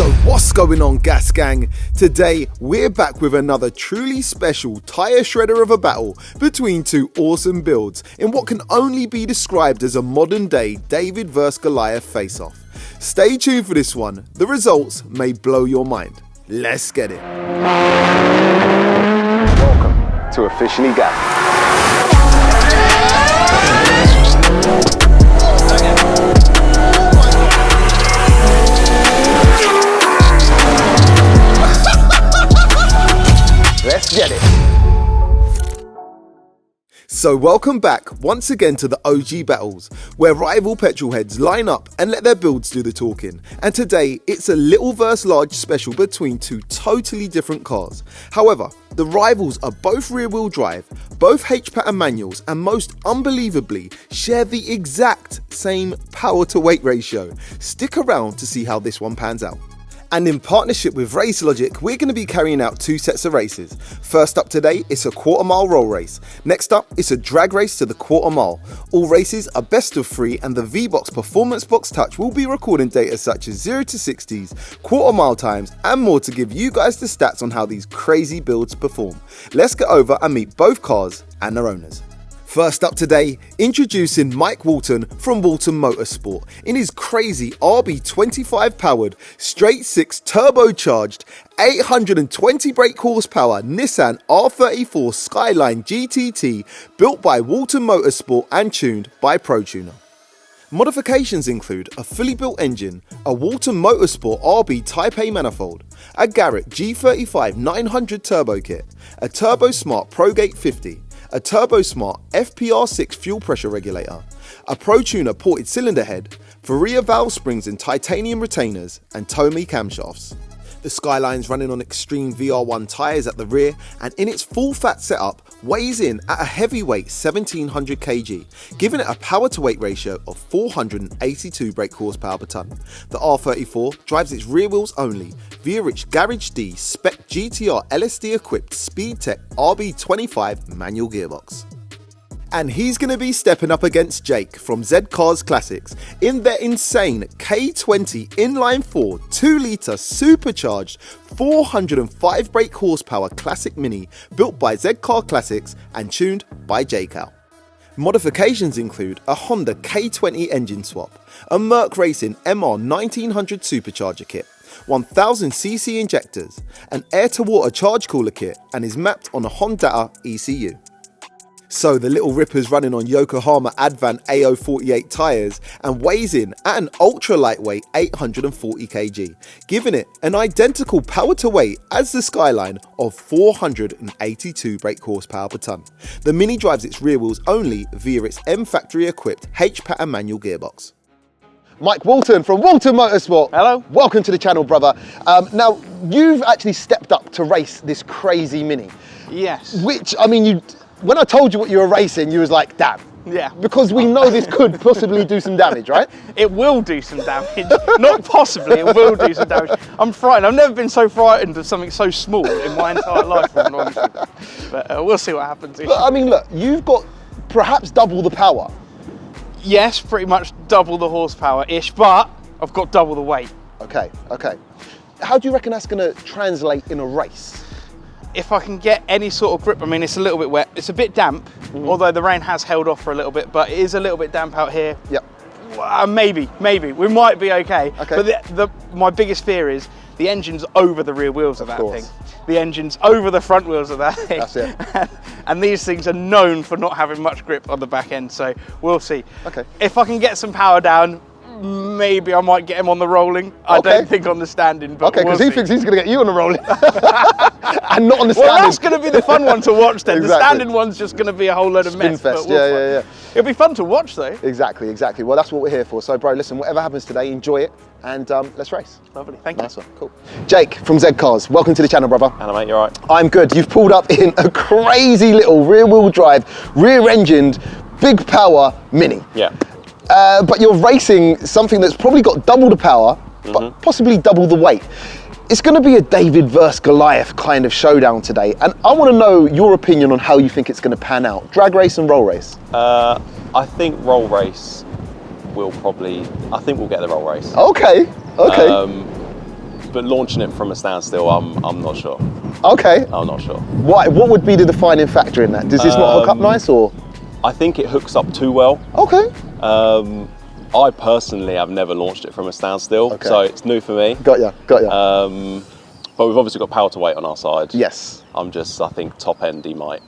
What's going on, Gas Gang? Today we're back with another truly special tyre shredder of a battle between two awesome builds in what can only be described as a modern day David vs Goliath face-off. Stay tuned for this one, the results may blow your mind. Let's get it. Welcome to Officially Gas. Let's get it. So welcome back once again to the OG battles, where rival petrol heads line up and let their builds do the talking. And today it's a little versus large special between two totally different cars. However, the rivals are both rear wheel drive, both H-pattern manuals, and most unbelievably share the exact same power to weight ratio. Stick around to see how this one pans out. And in partnership with Race Logic, we're going to be carrying out two sets of races. First up today, it's a quarter-mile roll race. Next up, it's a drag race to the quarter mile. All races are best of 3, and the V-Box Performance Box Touch will be recording data such as 0 to 60s, quarter-mile times, and more to give you guys the stats on how these crazy builds perform. Let's get over and meet both cars and their owners. First up today, introducing Mike Walton from Walton Motorsport in his crazy RB25 powered, straight 6 turbocharged, 820 brake horsepower Nissan R34 SKYLINE GTT built by Walton Motorsport and tuned by ProTuner. Modifications include a fully built engine, a Walton Motorsport RB Type A manifold, a Garrett G35 900 turbo kit, a Turbo Smart ProGate 50, a Turbo Smart FPR6 fuel pressure regulator, a ProTuner ported cylinder head, Varia valve springs and titanium retainers, and Tomy camshafts. The Skyline's running on extreme VR1 tyres at the rear, and in its full fat setup weighs in at a heavyweight 1700 kg, giving it a power to weight ratio of 482 brake horsepower per tonne. The R34 drives its rear wheels only via its Garage D Spec GTR LSD equipped Speedtech RB25 manual gearbox. And he's going to be stepping up against Jake from Z Cars Classics in their insane K20 inline 4 2-litre supercharged 405 brake horsepower classic mini built by Z Car Classics and tuned by JCal. Modifications include a Honda K20 engine swap, a Merc Racing MR 1900 supercharger kit, 1000cc injectors, an air-to-water charge cooler kit, and is mapped on a Honda ECU. So the little ripper's running on Yokohama Advan AO48 tyres and weighs in at an ultra lightweight 840 kg, giving it an identical power to weight as the Skyline of 482 brake horsepower per tonne. The Mini drives its rear wheels only via its M factory equipped H-pattern manual gearbox. Mike Walton from Walton Motorsport. Hello. Welcome to the channel, brother. Now, you've actually stepped up to race this crazy Mini. Yes. Which, I mean, when I told you what you were racing, you was like, damn. Yeah. Because we know this could possibly do some damage, right? It will do some damage. Not possibly, it will do some damage. I'm frightened. I've never been so frightened of something so small in my entire life, I'm honest. But we'll see what happens. But I mean, look, you've got perhaps double the power. Yes, pretty much double the horsepower-ish, but I've got double the weight. Okay, okay. How do you reckon that's going to translate in a race? If I can get any sort of grip, I mean, it's a little bit wet. It's a bit damp, although the rain has held off for a little bit, but it is a little bit damp out here. Yep. Maybe. We might be okay. But my biggest fear is the engine's over the rear wheels of that thing. The engine's over the front wheels of that thing. That's it. And these things are known for not having much grip on the back end, so we'll see. Okay. If I can get some power down, maybe I might get him on the rolling. I don't think on the standing, but because he thinks he's going to get you on the rolling. And not on the standing. Well, that's going to be the fun one to watch then. Exactly. The standing one's just going to be a whole load of mess. Fest. Yeah. It'll be fun to watch though. Exactly. Well, that's what we're here for. So, bro, listen, whatever happens today, enjoy it, and let's race. Lovely, thank you. Nice one, cool. Jake from Z Cars, welcome to the channel, brother. Hello, mate, you all right? I'm good. You've pulled up in a crazy little rear-wheel drive, rear-engined, big power Mini. Yeah. But you're racing something that's probably got double the power, but possibly double the weight. It's going to be a David versus Goliath kind of showdown today, and I want to know your opinion on how you think it's going to pan out. Drag race and roll race? I think roll race will probably, I think we'll get the roll race. Okay, okay. but launching it from a standstill, I'm not sure. Okay. I'm not sure. What would be the defining factor in that? Does this not hook up nice, or? I think it hooks up too well. Okay. I personally have never launched it from a standstill, so it's new for me. Got ya. But we've obviously got power to weight on our side. Yes. I think top end he might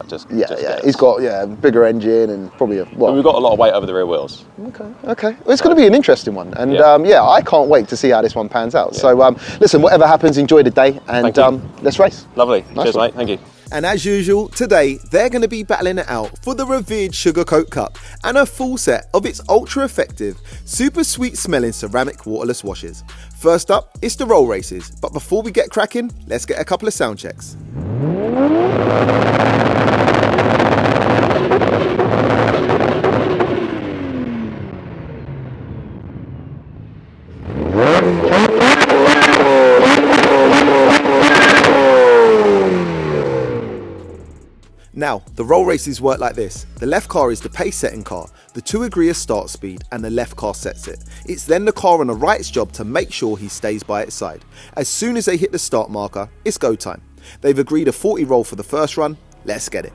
just He's got a bigger engine and probably but we've got a lot of weight over the rear wheels. Okay. Well, it's going to be an interesting one, and I can't wait to see how this one pans out. So listen, whatever happens, enjoy the day, and let's race. Lovely. Cheers, mate. Thank you. And as usual, today they're going to be battling it out for the revered Sugarcoat Cup and a full set of its ultra effective, super sweet smelling ceramic waterless washes. First up, it's the roll races, but before we get cracking, let's get a couple of sound checks. Now, the roll races work like this. The left car is the pace setting car, the two agree a start speed, and the left car sets it. It's then the car on the right's job to make sure he stays by its side. As soon as they hit the start marker, it's go time. They've agreed a 40 roll for the first run. Let's get it.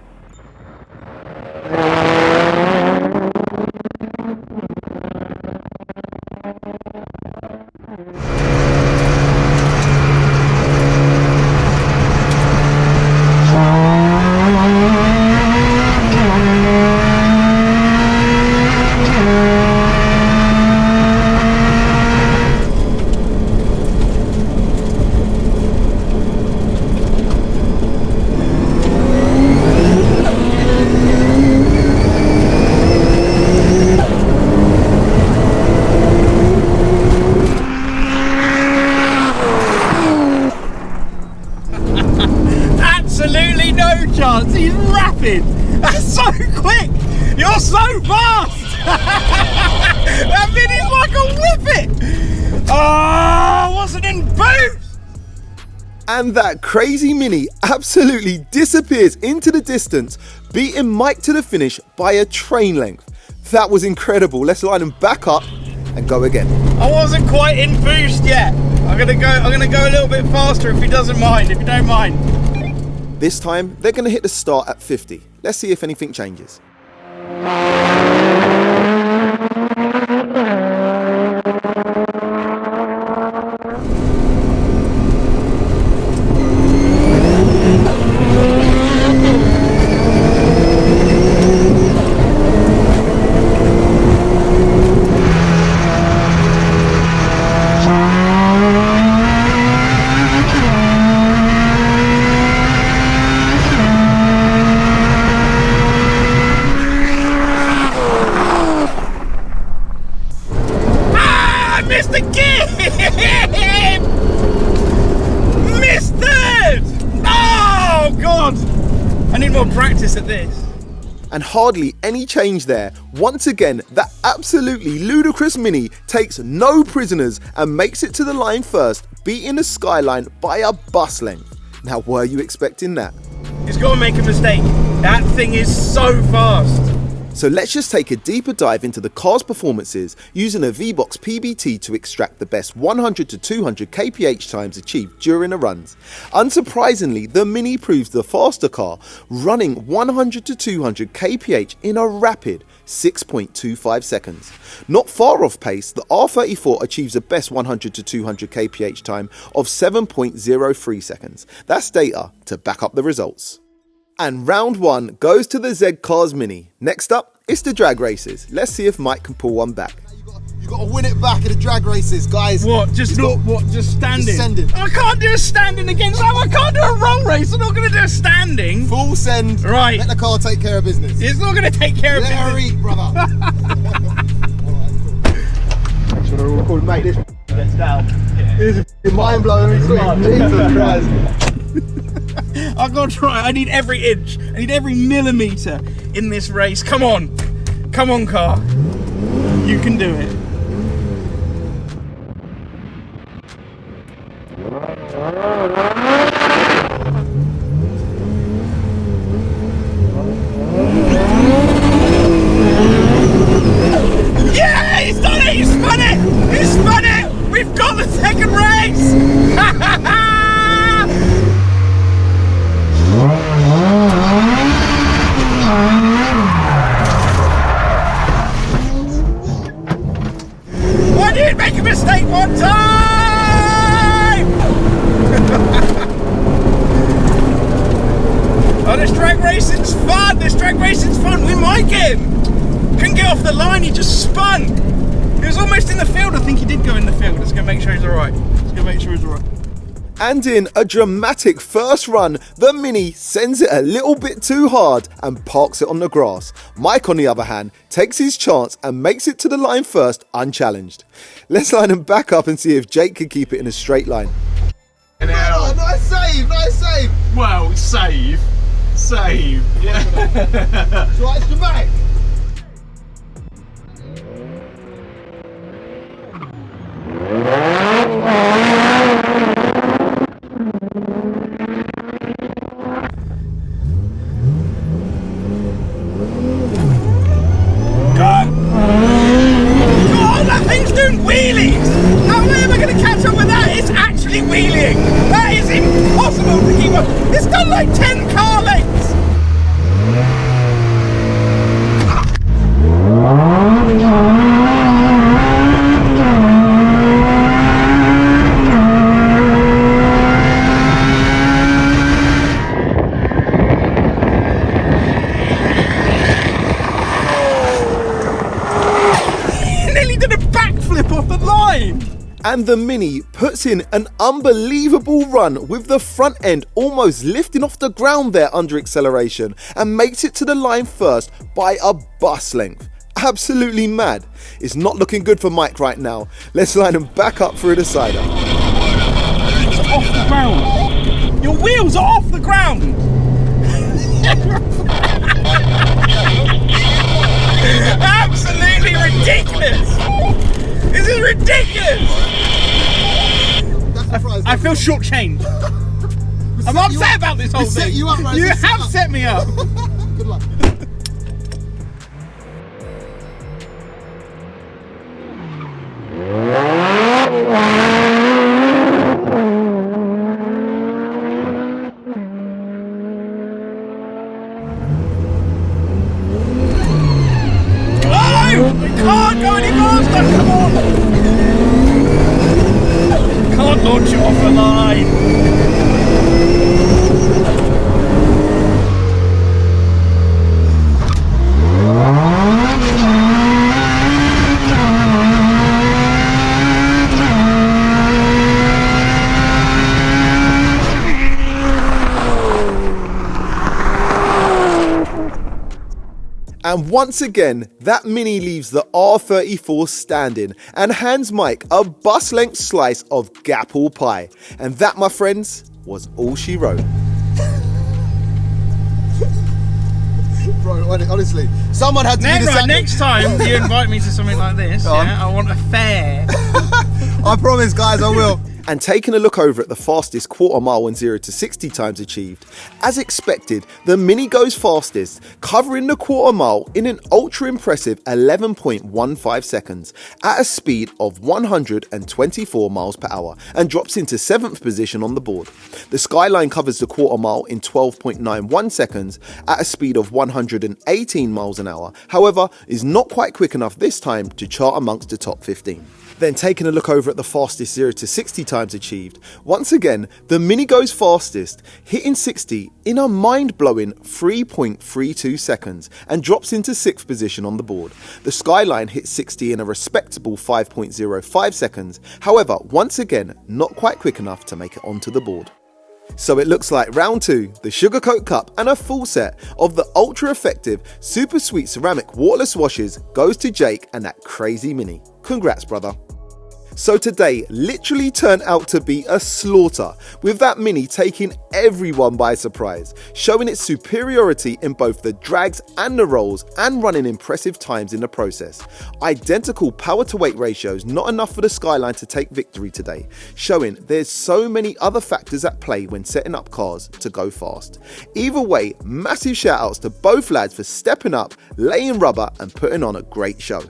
Absolutely no chance. He's rapid. That's so quick. You're so fast. That Mini's like a whippet. Oh, wasn't in boost. And that crazy Mini absolutely disappears into the distance, beating Mike to the finish by a train length. That was incredible. Let's line him back up and go again. I wasn't quite in boost yet. I'm gonna go a little bit faster if he doesn't mind, if you don't mind. This time, they're going to hit the start at 50. Let's see if anything changes. Missed again! Missed third! Oh, God! I need more practice at this. And hardly any change there. Once again, that absolutely ludicrous Mini takes no prisoners and makes it to the line first, beating the Skyline by a bus length. Now, were you expecting that? He's got to make a mistake. That thing is so fast. So let's just take a deeper dive into the car's performances using a V-Box PBT to extract the best 100 to 200 kph times achieved during the runs. Unsurprisingly, the Mini proves the faster car, running 100 to 200 kph in a rapid 6.25 seconds. Not far off pace, the R34 achieves a best 100 to 200 kph time of 7.03 seconds. That's data to back up the results. And round one goes to the Z Cars Mini. Next up, it's the drag races. Let's see if Mike can pull one back. You got to win it back in the drag races, guys. What? Just standing? Just sending. I can't do a standing against that. I can't do a roll race. I'm not going to do a standing. Full send. Right. Let the car take care of business. It's not going to take care of business. Let her eat, brother. Alright, cool. Should I record, mate? It's down. This is mind-blowing. Jesus Christ. I've got to try. I need every inch. I need every millimetre in this race. Come on. Come on, car. You can do it. Yeah, he's done it. He's spun it. He's spun it. We've got the second race. race! I did make a mistake one time! Oh, this drag racing's fun! This drag racing's fun! We might get him! Couldn't get off the line, he just spun! He was almost in the field. I think he did go in the field. Let's go make sure he's alright. Let's go make sure he's alright. And in a dramatic first run, the Mini sends it a little bit too hard and parks it on the grass. Mike, on the other hand, takes his chance and makes it to the line first unchallenged. Let's line him back up and see if Jake can keep it in a straight line. Oh, nice save, nice save. Well, save. Save. Yeah. It's right, it's dramatic. That is impossible to keep up. It's done like 10 car lengths. Nearly did a backflip off the line. And the Mini puts in an unbelievable run with the front end almost lifting off the ground there under acceleration and makes it to the line first by a bus length. Absolutely mad. It's not looking good for Mike right now. Let's line him back up for a decider. It's off the ground. Your wheels are off the ground. Absolutely ridiculous. This is ridiculous! I feel shortchanged. I'm upset about this whole thing. Set you up, right? You have set me up. Good luck. We can't go any faster, come on! Can't launch it off the line. And once again, that Mini leaves the R34 standing and hands Mike a bus length slice of gapple pie. And that, my friends, was all she wrote. Bro, honestly, someone had to be the second. Next time you invite me to something like this, yeah, I want a fair. I promise, guys, I will. And taking a look over at the fastest quarter mile when 0 to 60 times achieved, as expected, the Mini goes fastest, covering the quarter mile in an ultra impressive 11.15 seconds at a speed of 124 miles per hour and drops into 7th position on the board. The Skyline covers the quarter mile in 12.91 seconds at a speed of 118 miles an hour, however, is not quite quick enough this time to chart amongst the top 15. Then taking a look over at the fastest 0 to 60 times achieved, once again, the Mini goes fastest, hitting 60 in a mind-blowing 3.32 seconds and drops into 6th position on the board. The Skyline hits 60 in a respectable 5.05 seconds, however, once again, not quite quick enough to make it onto the board. So it looks like round 2, the Sugarcoat Cup and a full set of the ultra effective super sweet ceramic waterless washes goes to Jake and that crazy Mini. Congrats, brother. So today literally turned out to be a slaughter, with that Mini taking everyone by surprise, showing its superiority in both the drags and the rolls and running impressive times in the process. Identical power to weight ratios not enough for the Skyline to take victory today, showing there's so many other factors at play when setting up cars to go fast. Either way, massive shout outs to both lads for stepping up, laying rubber and putting on a great show.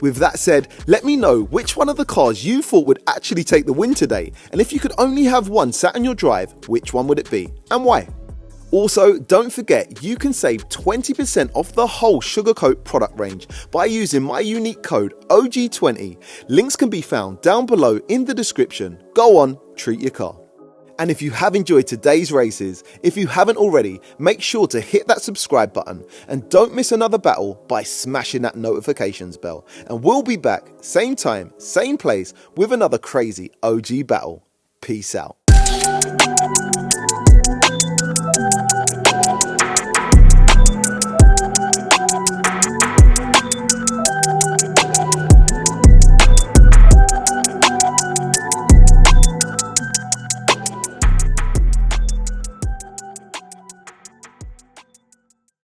With that said, let me know which one of the cars you thought would actually take the win today, and if you could only have one sat on your drive, which one would it be and why? Also, don't forget you can save 20% off the whole Sugarcoat product range by using my unique code OG20. Links can be found down below in the description. Go on, treat your car. And if you have enjoyed today's races, if you haven't already, make sure to hit that subscribe button and don't miss another battle by smashing that notifications bell. And we'll be back, same time, same place, with another crazy OG battle. Peace out.